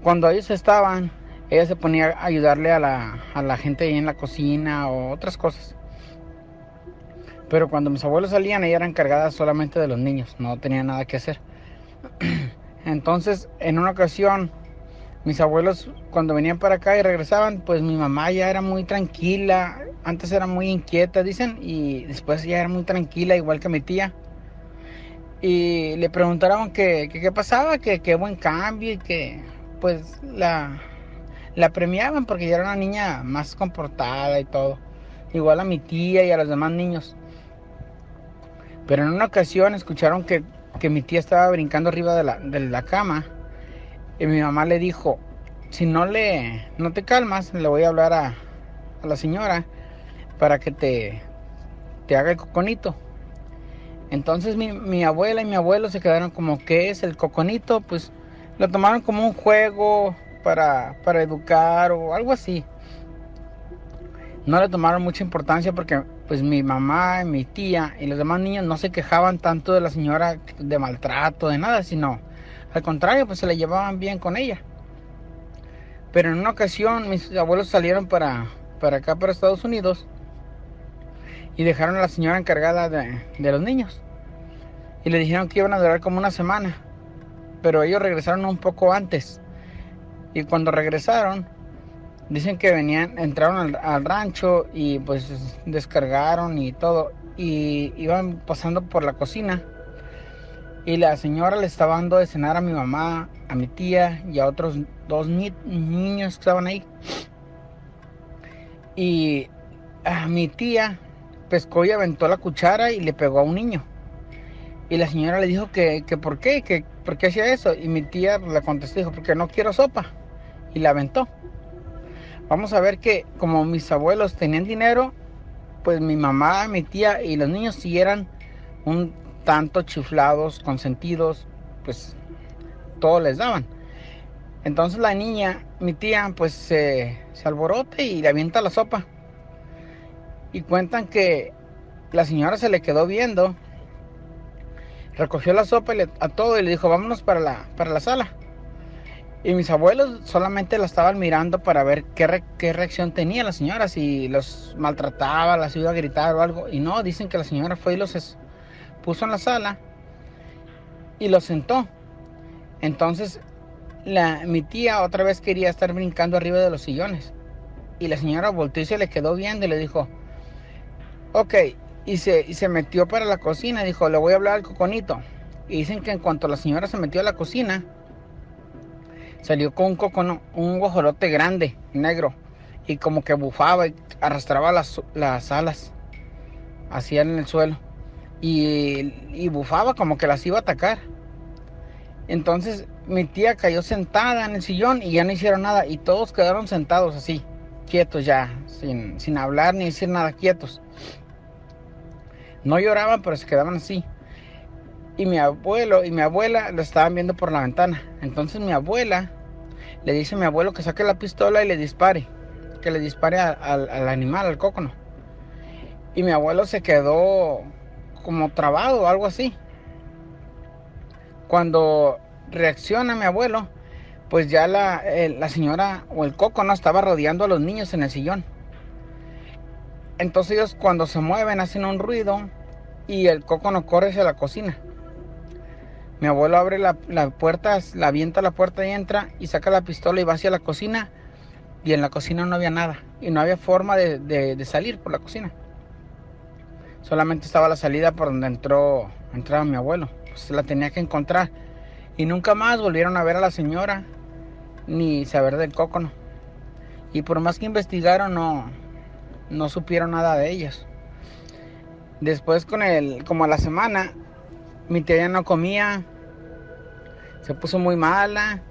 Cuando ellos estaban, ella se ponía a ayudarle a la gente ahí en la cocina o otras cosas. Pero cuando mis abuelos salían, ella era encargada solamente de los niños, no tenía nada que hacer. Entonces, en una ocasión, mis abuelos cuando venían para acá y regresaban, pues mi mamá ya era muy tranquila. Antes era muy inquieta, dicen, y después ya era muy tranquila, igual que mi tía. Y le preguntaron que qué pasaba, que qué buen cambio, y que pues la premiaban porque ya era una niña más comportada y todo. Igual a mi tía y a los demás niños. Pero en una ocasión escucharon que mi tía estaba brincando arriba de la cama. Y mi mamá le dijo, si no te calmas, le voy a hablar a la señora para que te haga el coconito. Entonces mi abuela y mi abuelo se quedaron como, ¿qué es el coconito? Pues lo tomaron como un juego para educar o algo así. No le tomaron mucha importancia porque pues mi mamá, mi tía y los demás niños no se quejaban tanto de la señora de maltrato, de nada, sino al contrario, pues se la llevaban bien con ella. Pero en una ocasión mis abuelos salieron para acá, para Estados Unidos, y dejaron a la señora encargada de los niños. Y le dijeron que iban a durar como una semana, pero ellos regresaron un poco antes. Y cuando regresaron, dicen que entraron al rancho y pues descargaron y todo, y iban pasando por la cocina. Y la señora le estaba dando de cenar a mi mamá, a mi tía y a otros dos niños que estaban ahí. Y a mi tía pescó y aventó la cuchara y le pegó a un niño. Y la señora le dijo que por qué, que por qué hacía eso. Y mi tía le contestó, dijo, porque no quiero sopa. Y la aventó. Vamos a ver que como mis abuelos tenían dinero, pues mi mamá, mi tía y los niños sí eran un tanto chiflados, consentidos, pues todo les daban. Entonces la niña, mi tía, pues se alborota y le avienta la sopa. Y cuentan que la señora se le quedó viendo, recogió la sopa a todo y le dijo, vámonos para la sala. Y mis abuelos solamente la estaban mirando para ver qué reacción tenía la señora, si los maltrataba, las iba a gritar o algo. Y no, dicen que la señora fue y los puso en la sala y los sentó. Entonces mi tía otra vez quería estar brincando arriba de los sillones. Y la señora volteó y se le quedó viendo y le dijo, Ok, y se metió para la cocina, dijo, le voy a hablar al coconito. Y dicen que en cuanto la señora se metió a la cocina, salió con un cocono, un guajolote grande, negro, y como que bufaba y arrastraba las alas, hacía en el suelo, y bufaba como que las iba a atacar. Entonces mi tía cayó sentada en el sillón y ya no hicieron nada, y todos quedaron sentados así, quietos ya, sin hablar ni decir nada, quietos. No lloraban, pero se quedaban así. Y mi abuelo y mi abuela lo estaban viendo por la ventana. Entonces mi abuela le dice a mi abuelo que saque la pistola y le dispare. Que le dispare al animal, al cócono. Y mi abuelo se quedó como trabado o algo así. Cuando reacciona mi abuelo, pues ya la señora o el cócono estaba rodeando a los niños en el sillón. Entonces ellos cuando se mueven hacen un ruido y el cócono corre hacia la cocina. Mi abuelo abre la puerta, la avienta la puerta y entra y saca la pistola y va hacia la cocina, y en la cocina no había nada y no había forma de salir por la cocina. Solamente estaba la salida por donde entraba mi abuelo. Pues la tenía que encontrar, y nunca más volvieron a ver a la señora ni saber del cócono. Y por más que investigaron no supieron nada de ellos. Después como a la semana, mi tía ya no comía, se puso muy mala,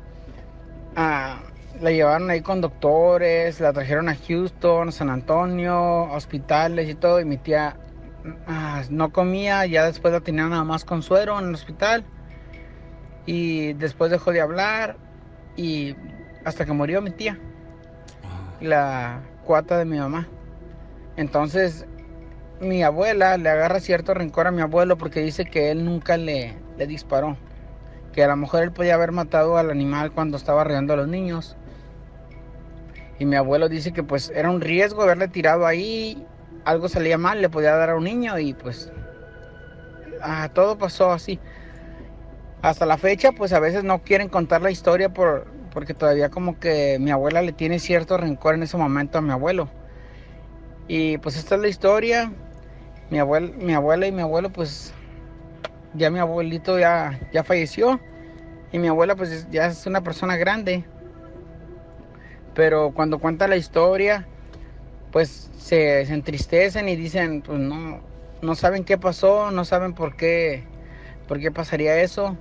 la llevaron ahí con doctores, la trajeron a Houston, San Antonio, hospitales y todo, y mi tía no comía, ya después la tenían nada más con suero en el hospital, y después dejó de hablar, y hasta que murió mi tía, la cuata de mi mamá. Entonces mi abuela le agarra cierto rencor a mi abuelo porque dice que él nunca le disparó, que a lo mejor él podía haber matado al animal cuando estaba arreando a los niños. Y mi abuelo dice que pues era un riesgo haberle tirado ahí, algo salía mal, le podía dar a un niño, y pues todo pasó así. Hasta la fecha pues a veces no quieren contar la historia porque todavía como que mi abuela le tiene cierto rencor en ese momento a mi abuelo. Y pues esta es la historia. Mi abuela y mi abuelo, pues ya mi abuelito ya falleció, y mi abuela pues ya es una persona grande, pero cuando cuenta la historia pues se entristecen y dicen pues no saben qué pasó, no saben por qué pasaría eso.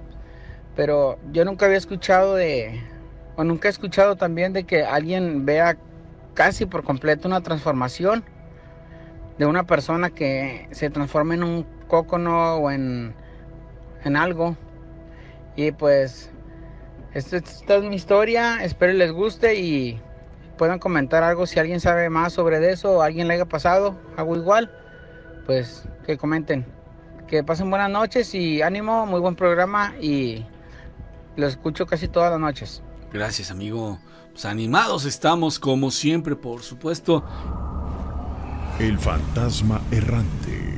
Pero yo nunca había escuchado nunca he escuchado también de que alguien vea casi por completo una transformación de una persona que se transforma en un cócono o en algo. Y pues esta es mi historia, espero les guste y puedan comentar algo si alguien sabe más sobre eso o a alguien le haya pasado algo igual, pues que comenten. Que pasen buenas noches y ánimo, muy buen programa, y lo escucho casi todas las noches. Gracias, amigo. Pues animados estamos como siempre, por supuesto. El fantasma errante.